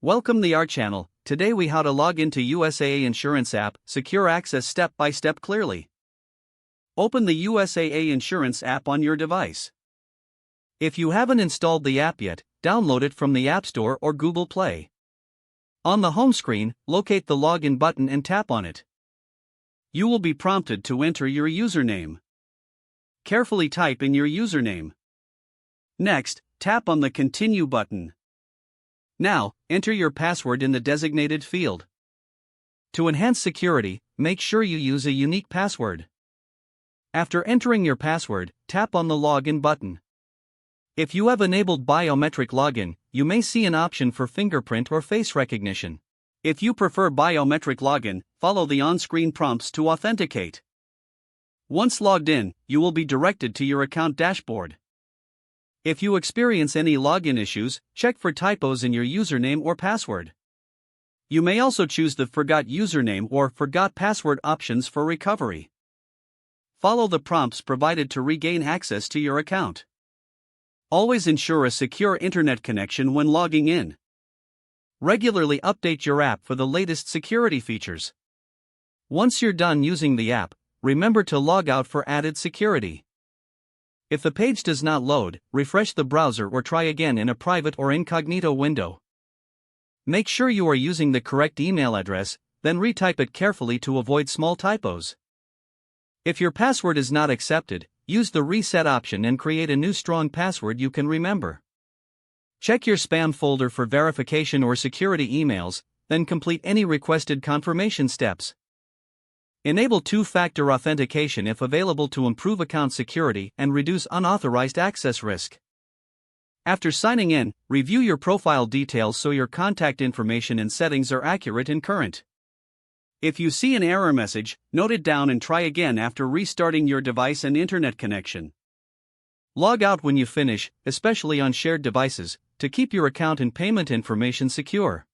Welcome to our channel. Today we how to log into USAA Insurance app, secure access step by step clearly. Open the USAA Insurance app on your device. If you haven't installed the app yet, download it from the App Store or Google Play. On the home screen, locate the login button and tap on it. You will be prompted to enter your username. Carefully type in your username. Next, tap on the Continue button. Now, enter your password in the designated field. To enhance security, make sure you use a unique password. After entering your password, tap on the Login button. If you have enabled biometric login, you may see an option for fingerprint or face recognition. If you prefer biometric login, follow the on-screen prompts to authenticate. Once logged in, you will be directed to your account dashboard. If you experience any login issues, check for typos in your username or password. You may also choose the Forgot Username or Forgot Password options for recovery. Follow the prompts provided to regain access to your account. Always ensure a secure internet connection when logging in. Regularly update your app for the latest security features. Once you're done using the app, remember to log out for added security. If the page does not load, refresh the browser or try again in a private or incognito window. Make sure you are using the correct email address, then retype it carefully to avoid small typos. If your password is not accepted, use the reset option and create a new strong password you can remember. Check your spam folder for verification or security emails, then complete any requested confirmation steps. Enable two-factor authentication if available to improve account security and reduce unauthorized access risk. After signing in, review your profile details so your contact information and settings are accurate and current. If you see an error message, note it down and try again after restarting your device and internet connection. Log out when you finish, especially on shared devices, to keep your account and payment information secure.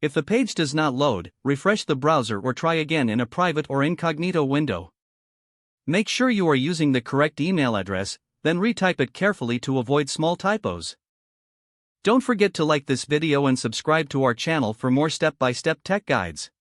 If the page does not load, refresh the browser or try again in a private or incognito window. Make sure you are using the correct email address, then retype it carefully to avoid small typos. Don't forget to like this video and subscribe to our channel for more step-by-step tech guides.